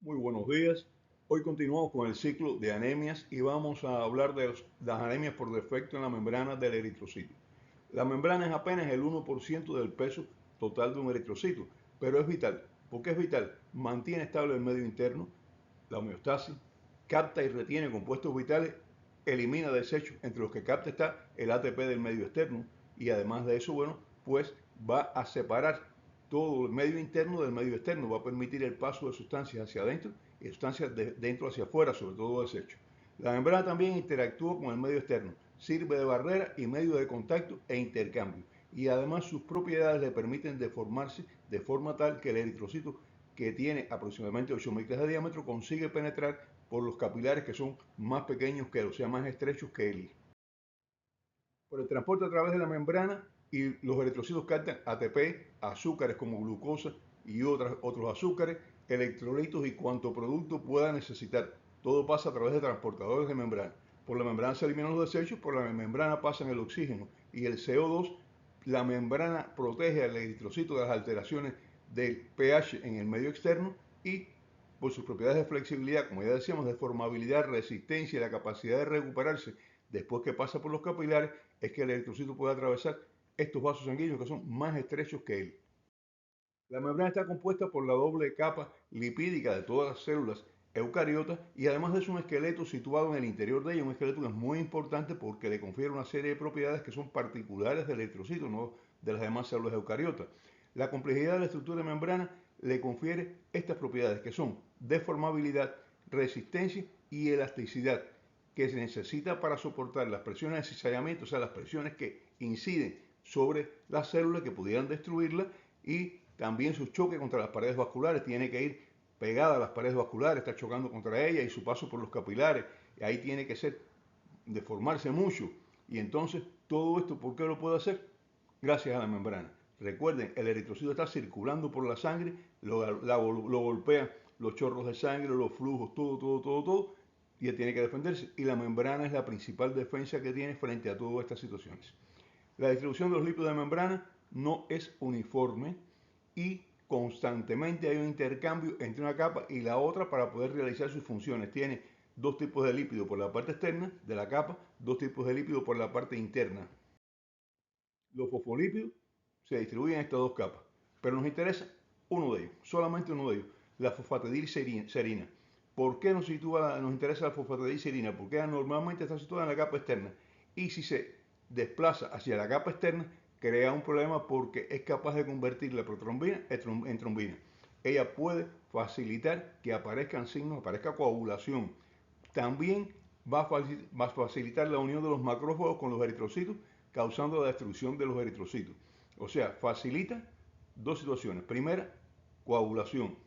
Muy buenos días. Hoy continuamos con el ciclo de anemias y vamos a hablar de las anemias por defecto en la membrana del eritrocito. La membrana es apenas el 1% del peso total de un eritrocito, pero es vital. ¿Por qué es vital? Mantiene estable el medio interno, la homeostasis, capta y retiene compuestos vitales, elimina desechos, entre los que capta está el ATP del medio externo y además de eso, bueno, pues va a separar todo el medio interno del medio externo, va a permitir el paso de sustancias hacia adentro y sustancias de dentro hacia afuera, sobre todo desechos. La membrana también interactúa con el medio externo, sirve de barrera y medio de contacto e intercambio. Y además sus propiedades le permiten deformarse de forma tal que el eritrocito, que tiene aproximadamente 8 micras de diámetro, consigue penetrar por los capilares que son más pequeños que él, o sea, más estrechos que él. Por el transporte a través de la membrana y los eritrocitos captan ATP, azúcares como glucosa y otros azúcares, electrolitos y cuanto producto pueda necesitar. Todo pasa a través de transportadores de membrana. Por la membrana se eliminan los desechos, por la membrana pasan el oxígeno y el CO2. La membrana protege al eritrocito de las alteraciones del pH en el medio externo y por sus propiedades de flexibilidad, como ya decíamos, de formabilidad, resistencia y la capacidad de recuperarse después que pasa por los capilares, es que el eritrocito puede atravesar estos vasos sanguíneos que son más estrechos que él. La membrana está compuesta por la doble capa lipídica de todas las células eucariotas y además es un esqueleto situado en el interior de ella, un esqueleto que es muy importante porque le confiere una serie de propiedades que son particulares del eritrocito, no de las demás células eucariotas. La complejidad de la estructura de membrana le confiere estas propiedades que son deformabilidad, resistencia y elasticidad, que se necesita para soportar las presiones de cizallamiento, o sea, las presiones que inciden sobre las células que pudieran destruirla, y también su choque contra las paredes vasculares, tiene que ir pegada a las paredes vasculares, está chocando contra ellas, y su paso por los capilares, y ahí tiene que ser, deformarse mucho. Y entonces, todo esto, ¿por qué lo puede hacer? Gracias a la membrana. Recuerden, el eritrocito está circulando por la sangre, lo golpean los chorros de sangre, los flujos, todo, y él tiene que defenderse. Y la membrana es la principal defensa que tiene frente a todas estas situaciones. La distribución de los lípidos de membrana no es uniforme y constantemente hay un intercambio entre una capa y la otra para poder realizar sus funciones. Tiene dos tipos de lípido por la parte externa de la capa, dos tipos de lípido por la parte interna. Los fosfolípidos se distribuyen en estas dos capas, pero nos interesa uno de ellos, solamente uno de ellos, la fosfatidilserina. ¿Por qué nos interesa la fosfatidilserina? Porque ella normalmente está situada en la capa externa y si se desplaza hacia la capa externa crea un problema porque es capaz de convertir la protrombina en trombina. Ella puede facilitar que aparezcan signos, aparezca coagulación. También va a facilitar la unión de los macrófagos con los eritrocitos, causando la destrucción de los eritrocitos. O sea, facilita dos situaciones. Primera, coagulación.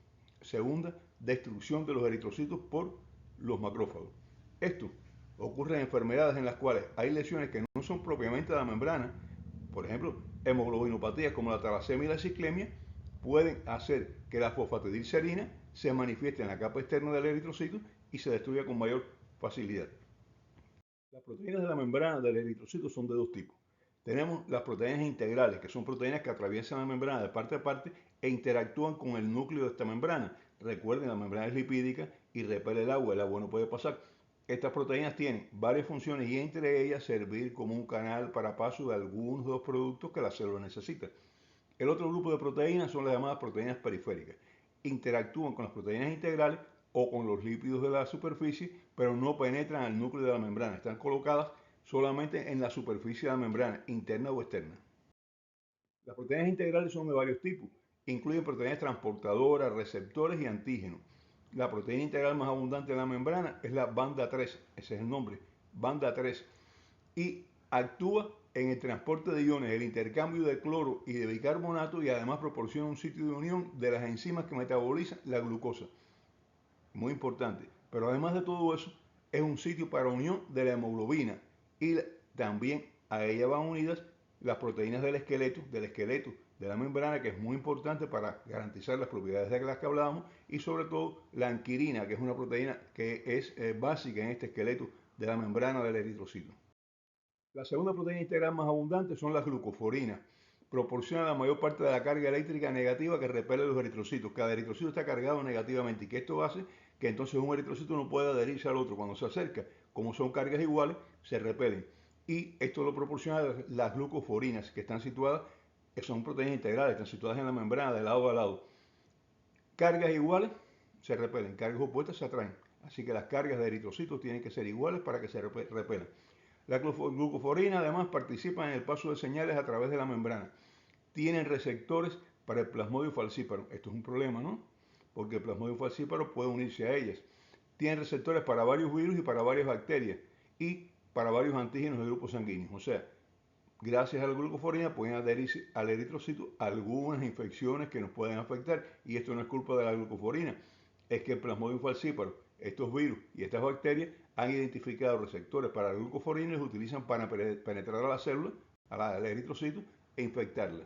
Segunda, destrucción de los eritrocitos por los macrófagos. Esto ocurre en enfermedades en las cuales hay lesiones que no son propiamente de la membrana, por ejemplo, hemoglobinopatías como la talasemia y la ciclemia, pueden hacer que la fosfatidilserina se manifieste en la capa externa del eritrocito y se destruya con mayor facilidad. Las proteínas de la membrana del eritrocito son de dos tipos. Tenemos las proteínas integrales, que son proteínas que atraviesan la membrana de parte a parte e interactúan con el núcleo de esta membrana. Recuerden, la membrana es lipídica y repele el agua no puede pasar. Estas proteínas tienen varias funciones y entre ellas servir como un canal para paso de algunos de los productos que la célula necesita. El otro grupo de proteínas son las llamadas proteínas periféricas. Interactúan con las proteínas integrales o con los lípidos de la superficie, pero no penetran al núcleo de la membrana. Están colocadas solamente en la superficie de la membrana, interna o externa. Las proteínas integrales son de varios tipos. Incluyen proteínas transportadoras, receptores y antígenos. La proteína integral más abundante en la membrana es la banda 3, ese es el nombre, banda 3, y actúa en el transporte de iones, el intercambio de cloro y de bicarbonato, y además proporciona un sitio de unión de las enzimas que metabolizan la glucosa. Muy importante. Pero además de todo eso, es un sitio para unión de la hemoglobina y también a ella van unidas las proteínas del esqueleto de la membrana, que es muy importante para garantizar las propiedades de las que hablábamos, y sobre todo la anquirina, que es una proteína que es básica en este esqueleto de la membrana del eritrocito. La segunda proteína integral más abundante son las glucoforinas, proporciona la mayor parte de la carga eléctrica negativa que repele los eritrocitos. Cada eritrocito está cargado negativamente y que esto hace que entonces un eritrocito no pueda adherirse al otro cuando se acerca. Como son cargas iguales, se repelen. Y esto lo proporciona las glucoforinas, que están situadas, que son proteínas integrales, están situadas en la membrana de lado a lado. Cargas iguales se repelen, cargas opuestas se atraen. Así que las cargas de eritrocitos tienen que ser iguales para que se repelan. La glucoforina además participa en el paso de señales a través de la membrana. Tienen receptores para el plasmodium falciparum. Esto es un problema, ¿no? Porque el plasmodium falciparum puede unirse a ellas. Tienen receptores para varios virus y para varias bacterias y para varios antígenos de grupos sanguíneos. O sea, gracias a la glucoforina pueden adherirse al eritrocito algunas infecciones que nos pueden afectar. Y esto no es culpa de la glucoforina, es que el plasmodium falciparum, estos virus y estas bacterias han identificado receptores para la glucoforina y los utilizan para penetrar a la célula, al eritrocito, e infectarla.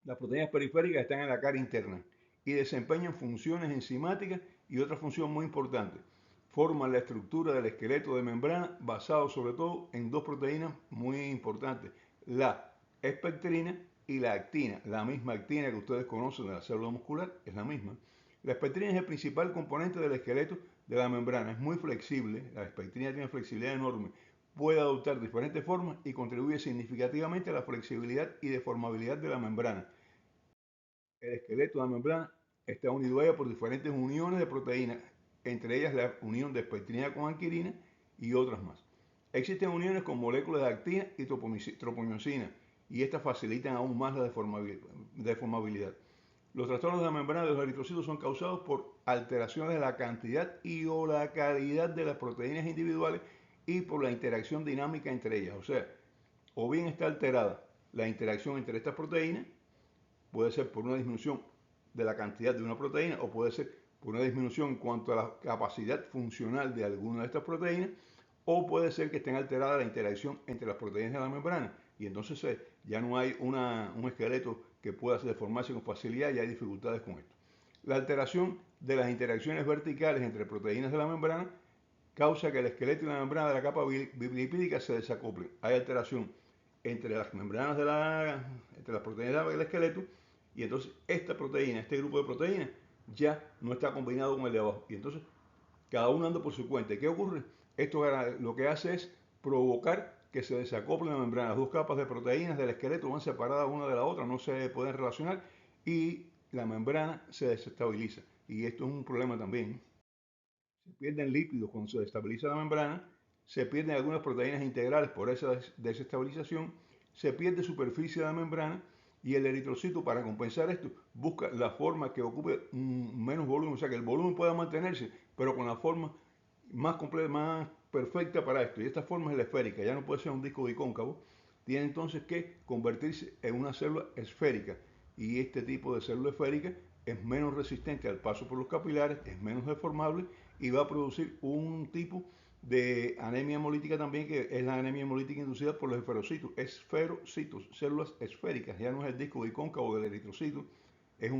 Las proteínas periféricas están en la cara interna y desempeñan funciones enzimáticas y otra función muy importante. Forman la estructura del esqueleto de membrana basado sobre todo en dos proteínas muy importantes, la espectrina y la actina. La misma actina que ustedes conocen de la célula muscular es la misma. La espectrina es el principal componente del esqueleto de la membrana. Es muy flexible, la espectrina tiene una flexibilidad enorme. Puede adoptar diferentes formas y contribuye significativamente a la flexibilidad y deformabilidad de la membrana. El esqueleto de la membrana está unido a ella por diferentes uniones de proteínas, entre ellas la unión de espectrina con anquilina y otras más. Existen uniones con moléculas de actina y tropomicina y estas facilitan aún más la deformabilidad. Los trastornos de la membrana de los eritrocitos son causados por alteraciones de la cantidad y o la calidad de las proteínas individuales y por la interacción dinámica entre ellas. O sea, o bien está alterada la interacción entre estas proteínas, puede ser por una disminución de la cantidad de una proteína o puede ser por una disminución en cuanto a la capacidad funcional de alguna de estas proteínas, o puede ser que estén alteradas la interacción entre las proteínas de la membrana y entonces ya no hay un esqueleto que pueda deformarse con facilidad y hay dificultades con esto. La alteración de las interacciones verticales entre proteínas de la membrana causa que el esqueleto y la membrana de la capa lipídica se desacoplen. Hay alteración entre las membranas entre las proteínas del esqueleto y entonces esta proteína, este grupo de proteínas ya no está combinado con el de abajo y entonces cada uno anda por su cuenta. ¿Y qué ocurre? Esto lo que hace es provocar que se desacoplen la membrana. Las dos capas de proteínas del esqueleto van separadas una de la otra, no se pueden relacionar y la membrana se desestabiliza. Y esto es un problema también. Se pierden lípidos cuando se desestabiliza la membrana, se pierden algunas proteínas integrales por esa desestabilización, se pierde superficie de la membrana y el eritrocito, para compensar esto, busca la forma que ocupe menos volumen, o sea que el volumen pueda mantenerse, pero con la forma más completa, más perfecta para esto. Y esta forma es la esférica, ya no puede ser un disco bicóncavo, tiene entonces que convertirse en una célula esférica. Y este tipo de célula esférica es menos resistente al paso por los capilares, es menos deformable y va a producir un tipo de anemia hemolítica también, que es la anemia hemolítica inducida por los esferocitos, células esféricas. Ya no es el disco bicóncavo del eritrocito, es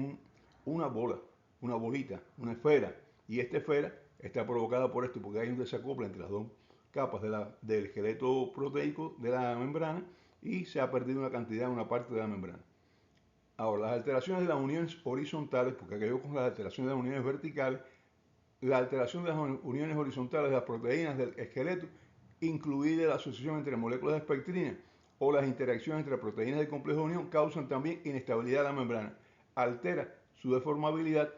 una bola, una bolita, una esfera. Y esta esfera está provocada por esto, porque hay un desacople entre las dos capas del esqueleto proteico de la membrana y se ha perdido una cantidad, una parte de la membrana. Ahora, las alteraciones de las uniones horizontales, porque aquello con las alteraciones de las uniones verticales, la alteración de las uniones horizontales de las proteínas del esqueleto, incluida la asociación entre moléculas de espectrina o las interacciones entre proteínas de complejo de unión, causan también inestabilidad de la membrana, altera su deformabilidad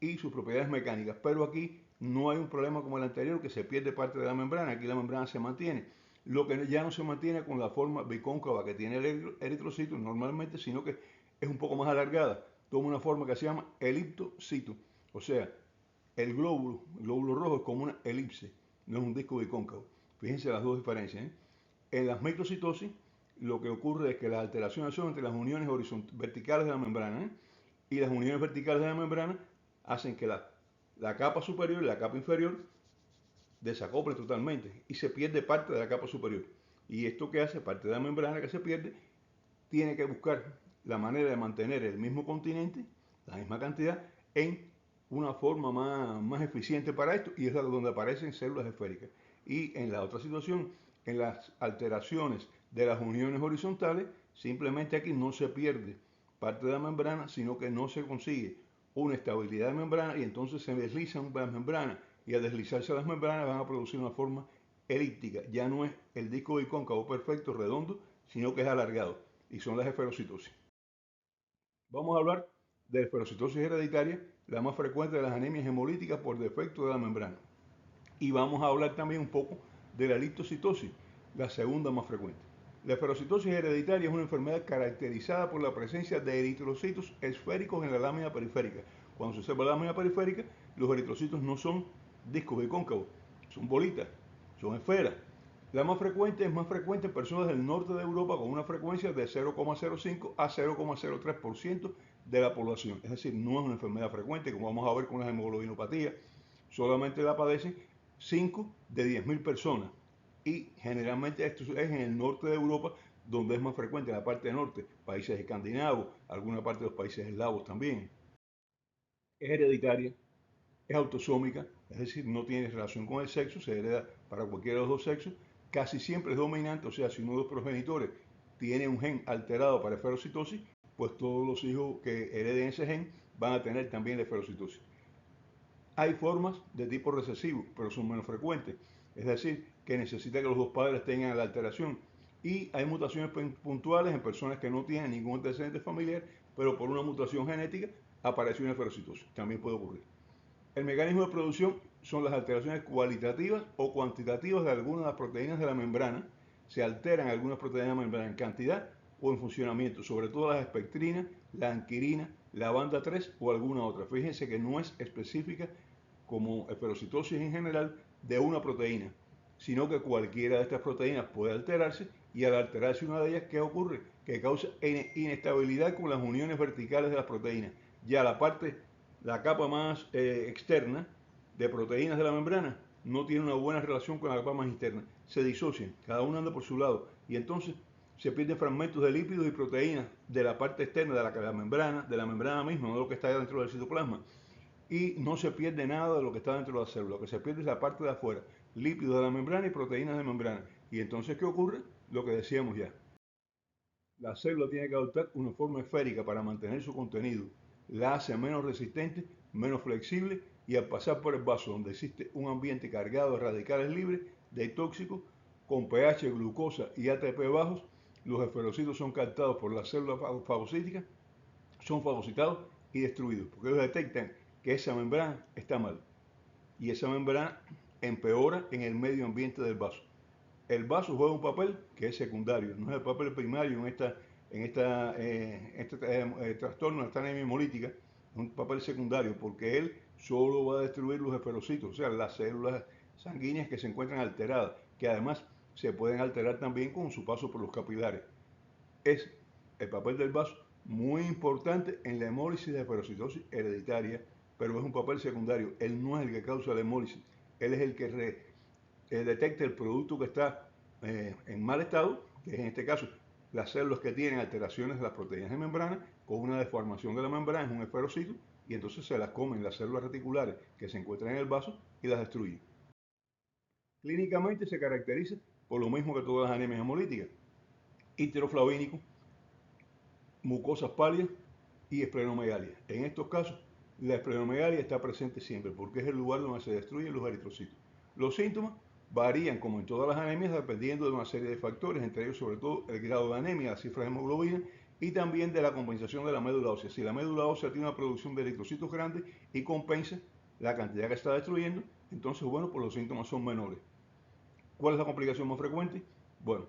y sus propiedades mecánicas. Pero aquí no hay un problema como el anterior, que se pierde parte de la membrana. Aquí la membrana se mantiene. Lo que ya no se mantiene con la forma bicóncava que tiene el eritrocito normalmente, sino que es un poco más alargada. Toma una forma que se llama eliptocito. O sea, el glóbulo rojo es como una elipse, no es un disco bicóncavo. Fíjense las dos diferencias. En las microcitosis, lo que ocurre es que las alteraciones son entre las uniones verticales de la membrana, y las uniones verticales de la membrana hacen que la capa superior y la capa inferior desacoplen totalmente y se pierde parte de la capa superior. Y esto que hace, parte de la membrana que se pierde, tiene que buscar la manera de mantener el mismo continente, la misma cantidad, en una forma más eficiente para esto, y es donde aparecen células esféricas. Y en la otra situación, en las alteraciones de las uniones horizontales, Simplemente aquí no se pierde parte de la membrana, sino que no se consigue una estabilidad de membrana y entonces se deslizan las membranas y al deslizarse las membranas van a producir una forma elíptica. Ya no es el disco bicóncavo perfecto, redondo, sino que es alargado y son las esferocitosis. Vamos a hablar de esferocitosis hereditaria, la más frecuente de las anemias hemolíticas por defecto de la membrana. Y vamos a hablar también un poco de la liptocitosis, la segunda más frecuente. La esferocitosis hereditaria es una enfermedad caracterizada por la presencia de eritrocitos esféricos en la lámina periférica. Cuando se observa la lámina periférica, los eritrocitos no son discos bicóncavos, son bolitas, son esferas. La más frecuente es más frecuente en personas del norte de Europa con una frecuencia de 0,05 a 0,03% de la población. Es decir, no es una enfermedad frecuente, como vamos a ver con las hemoglobinopatías. Solamente la padecen 5 de 10.000 personas. Y generalmente esto es en el norte de Europa, donde es más frecuente, en la parte norte, países escandinavos, alguna parte de los países eslavos también. Es hereditaria, es autosómica, es decir, no tiene relación con el sexo, se hereda para cualquiera de los dos sexos, casi siempre es dominante, o sea, si uno de los progenitores tiene un gen alterado para esferocitosis, pues todos los hijos que hereden ese gen van a tener también la esferocitosis. Hay formas de tipo recesivo, pero son menos frecuentes, es decir, que necesita que los dos padres tengan la alteración. Y hay mutaciones puntuales en personas que no tienen ningún antecedente familiar, pero por una mutación genética apareció una esferocitosis. También puede ocurrir. El mecanismo de producción son las alteraciones cualitativas o cuantitativas de algunas de las proteínas de la membrana. Se alteran algunas proteínas de la membrana en cantidad o en funcionamiento, sobre todo las espectrinas, la anquirina, la banda 3 o alguna otra. Fíjense que no es específica como esferocitosis en general de una proteína, sino que cualquiera de estas proteínas puede alterarse y al alterarse una de ellas, ¿qué ocurre? Que causa inestabilidad con las uniones verticales de las proteínas. Ya la capa más externa de proteínas de la membrana no tiene una buena relación con la capa más interna. Se disocian, cada una anda por su lado y entonces se pierden fragmentos de lípidos y proteínas de la parte externa de la membrana misma, no de lo que está dentro del citoplasma. Y no se pierde nada de lo que está dentro de la célula. Lo que se pierde es la parte de afuera, lípidos de la membrana y proteínas de membrana. Y entonces, ¿qué ocurre? Lo que decíamos ya. La célula tiene que adoptar una forma esférica para mantener su contenido. La hace menos resistente, menos flexible y al pasar por el vaso donde existe un ambiente cargado de radicales libres, de tóxicos, con pH, glucosa y ATP bajos, los esferocitos son captados por las células fagocíticas, son fagocitados y destruidos, porque ellos detectan que esa membrana está mal y esa membrana empeora en el medio ambiente del vaso. El vaso juega un papel que es secundario, no es el papel primario en este trastorno, esta anemia hemolítica, es un papel secundario porque él solo va a destruir los esferocitos, o sea, las células sanguíneas que se encuentran alteradas, que además se pueden alterar también con su paso por los capilares. Es el papel del vaso muy importante en la hemólisis de esferocitosis hereditaria, pero es un papel secundario. Él no es el que causa la hemólisis, él es el que detecta el producto que está en mal estado, que es en este caso las células que tienen alteraciones de las proteínas de membrana, con una deformación de la membrana, es un esferocito, y entonces se las comen las células reticulares que se encuentran en el vaso y las destruyen. Clínicamente se caracteriza por lo mismo que todas las anemias hemolíticas: icteroflavínico, mucosas pálidas y esplenomegalia. En estos casos, la esplenomegalia está presente siempre porque es el lugar donde se destruyen los eritrocitos. Los síntomas varían, como en todas las anemias, dependiendo de una serie de factores, entre ellos sobre todo el grado de anemia, la cifra de hemoglobina y también de la compensación de la médula ósea. Si la médula ósea tiene una producción de eritrocitos grande y compensa la cantidad que está destruyendo, entonces, bueno, pues los síntomas son menores. ¿Cuál es la complicación más frecuente? Bueno,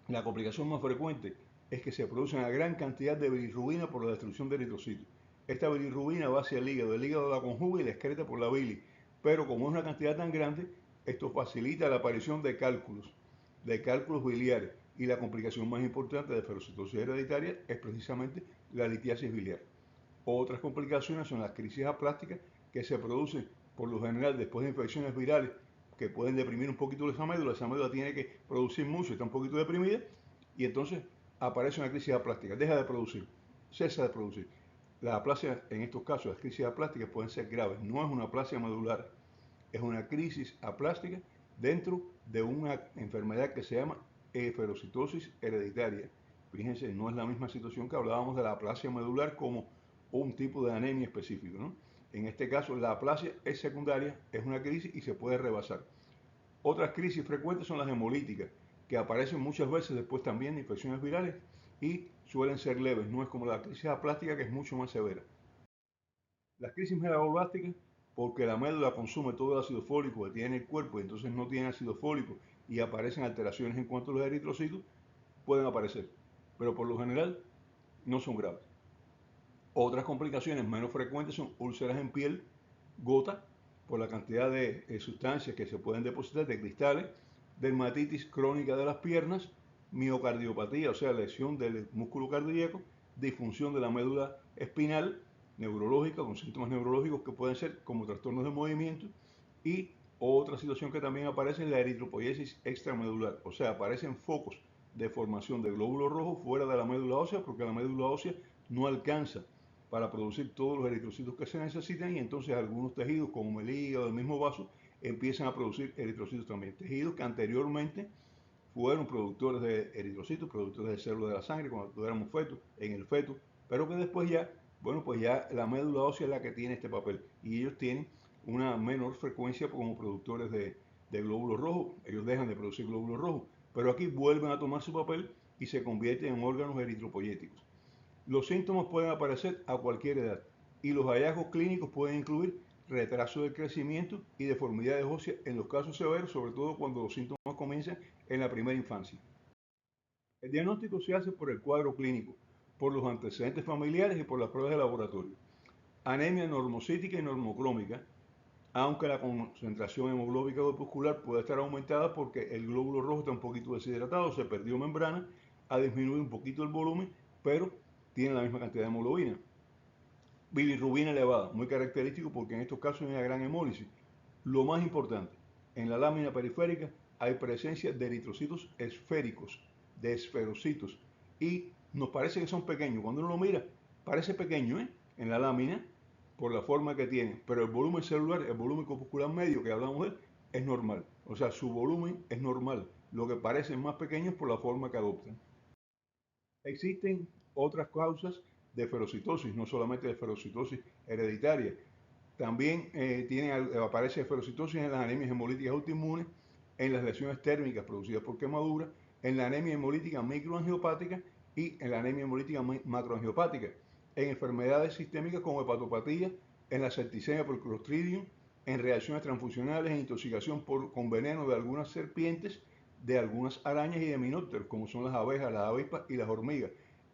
la complicación más frecuente es que se produce una gran cantidad de bilirrubina por la destrucción de eritrocitos. Esta bilirrubina va hacia el hígado la conjuga y la excreta por la bilis, pero como es una cantidad tan grande, esto facilita la aparición de cálculos biliares, y la complicación más importante de esferocitosis hereditaria es precisamente la litiasis biliar. Otras complicaciones son las crisis aplásticas que se producen por lo general después de infecciones virales que pueden deprimir un poquito esa médula tiene que producir mucho, está un poquito deprimida y entonces aparece una crisis aplástica, deja de producir, cesa de producir. Las aplasias, en estos casos, las crisis aplásticas pueden ser graves, no es una aplasia medular, es una crisis aplástica dentro de una enfermedad que se llama esferocitosis hereditaria, Fíjense, no es la misma situación que hablábamos de la aplasia medular como un tipo de anemia específico, ¿no? En este caso, la aplasia es secundaria, es una crisis y se puede rebasar. Otras crisis frecuentes son las hemolíticas, que aparecen muchas veces después también de infecciones virales y suelen ser leves, no es como la crisis aplástica que es mucho más severa. Las crisis megaloblásticas, porque la médula consume todo el ácido fólico que tiene el cuerpo y entonces no tiene ácido fólico y aparecen alteraciones en cuanto a los eritrocitos, pueden aparecer, pero por lo general no son graves. Otras complicaciones menos frecuentes son úlceras en piel, gota, por la cantidad de sustancias que se pueden depositar, de cristales, dermatitis crónica de las piernas, miocardiopatía, o sea, lesión del músculo cardíaco, disfunción de la médula espinal, neurológica, con síntomas neurológicos que pueden ser como trastornos de movimiento, y otra situación que también aparece es la eritropoiesis extramedular, o sea, aparecen focos de formación de glóbulos rojos fuera de la médula ósea porque la médula ósea no alcanza para producir todos los eritrocitos que se necesitan y entonces algunos tejidos como el hígado, el mismo vaso, empiezan a producir eritrocitos también. Tejidos que anteriormente fueron productores de eritrocitos, productores de células de la sangre cuando éramos fetos, en el feto, pero que después ya, bueno, pues ya la médula ósea es la que tiene este papel y ellos tienen una menor frecuencia como productores de glóbulos rojos, ellos dejan de producir glóbulos rojos, pero aquí vuelven a tomar su papel y se convierten en órganos eritropoyéticos. Los síntomas pueden aparecer a cualquier edad y los hallazgos clínicos pueden incluir retraso del crecimiento y deformidades óseas en los casos severos, sobre todo cuando los síntomas comienzan en la primera infancia. El diagnóstico se hace por el cuadro clínico, por los antecedentes familiares y por las pruebas de laboratorio. Anemia normocítica y normocrómica, aunque la concentración hemoglóbica corpuscular puede estar aumentada porque el glóbulo rojo está un poquito deshidratado, se perdió membrana, ha disminuido un poquito el volumen, pero tiene la misma cantidad de hemoglobina. Bilirrubina elevada, muy característico porque en estos casos hay una gran hemólisis. Lo más importante, en la lámina periférica hay presencia de eritrocitos esféricos, de esferocitos, y nos parece que son pequeños. Cuando uno lo mira, parece pequeño, ¿eh? En la lámina, por la forma que tiene, pero el volumen celular, el volumen corpuscular medio que hablamos de él, es normal. O sea, su volumen es normal. Lo que parecen más pequeños por la forma que adoptan. Existen otras causas de ferocitosis, no solamente de ferocitosis hereditaria. También aparece ferocitosis en las anemias hemolíticas autoinmunes, en las lesiones térmicas producidas por quemaduras, en la anemia hemolítica microangiopática y en la anemia hemolítica macroangiopática, en enfermedades sistémicas como hepatopatía, en la septicemia por Clostridium, en reacciones transfusionales, en intoxicación con veneno de algunas serpientes, de algunas arañas y de minópteros, como son las abejas, las avispas y las hormigas,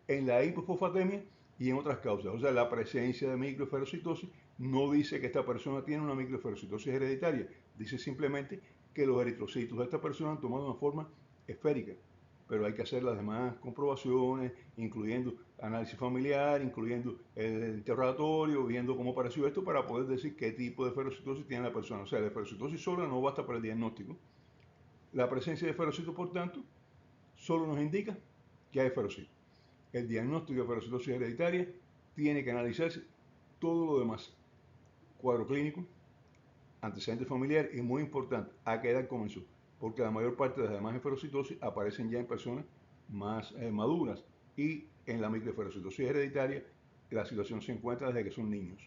en la hipofosfatemia y en otras causas. O sea, la presencia de microferocitosis no dice que esta persona tiene una microferocitosis hereditaria, dice simplemente que los eritrocitos de esta persona han tomado una forma esférica, pero hay que hacer las demás comprobaciones, incluyendo análisis familiar, incluyendo el interrogatorio, viendo cómo apareció esto para poder decir qué tipo de ferocitosis tiene la persona. O sea, la ferocitosis sola no basta para el diagnóstico. La presencia de ferocitos, por tanto, solo nos indica que hay ferocitos. El diagnóstico de ferocitosis hereditaria tiene que analizarse todo lo demás. Cuadro clínico, antecedente familiar y muy importante, a qué edad comenzó. Porque la mayor parte de las demás ferocitosis aparecen ya en personas más maduras y en la microferocitosis hereditaria la situación se encuentra desde que son niños.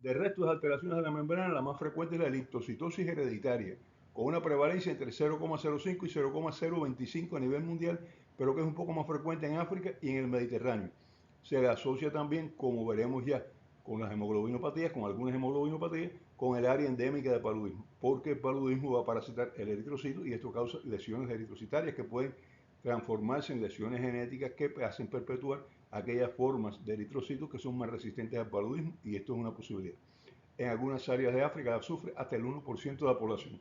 De resto de alteraciones de la membrana, la más frecuente es la liptocitosis hereditaria, con una prevalencia entre 0,05 y 0,025 a nivel mundial, pero que es un poco más frecuente en África y en el Mediterráneo. Se le asocia también, como veremos ya, con las hemoglobinopatías, con algunas hemoglobinopatías, con el área endémica de paludismo, porque el paludismo va a parasitar el eritrocito y esto causa lesiones eritrocitarias que pueden transformarse en lesiones genéticas que hacen perpetuar aquellas formas de eritrocitos que son más resistentes al paludismo y esto es una posibilidad. En algunas áreas de África la sufre hasta el 1% de la población.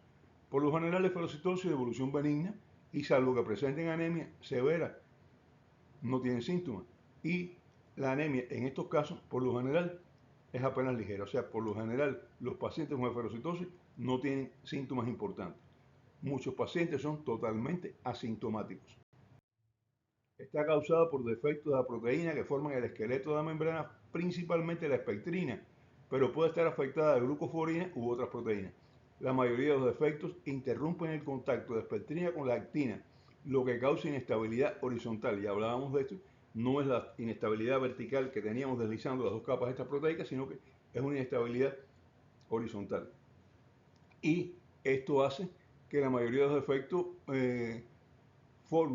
Por lo general es ferocitosis de evolución benigna y salvo que presenten anemia severa, no tienen síntomas. Y la anemia en estos casos, por lo general, es apenas ligera. O sea, por lo general, los pacientes con ferocitosis no tienen síntomas importantes. Muchos pacientes son totalmente asintomáticos. Está causada por defectos de la proteína que forman el esqueleto de la membrana, principalmente la espectrina, pero puede estar afectada de glucoforina u otras proteínas. La mayoría de los defectos interrumpen el contacto de espectrina con la actina, Lo que causa inestabilidad horizontal, ya hablábamos de esto, no es la inestabilidad vertical que teníamos deslizando las dos capas estas proteicas, sino que es una inestabilidad horizontal. Y esto hace que la mayoría de los efectos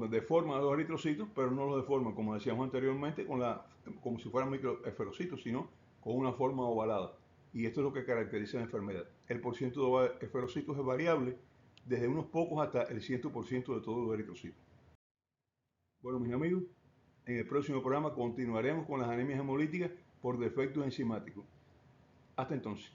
deforman a los eritrocitos, pero no los deforman, como decíamos anteriormente, como si fueran microesferocitos, sino con una forma ovalada. Y esto es lo que caracteriza la enfermedad. El porcentaje de esferocitos es variable desde unos pocos hasta el 100% de todos los eritrocitos. Bueno, mis amigos, en el próximo programa continuaremos con las anemias hemolíticas por defectos enzimáticos. Hasta entonces.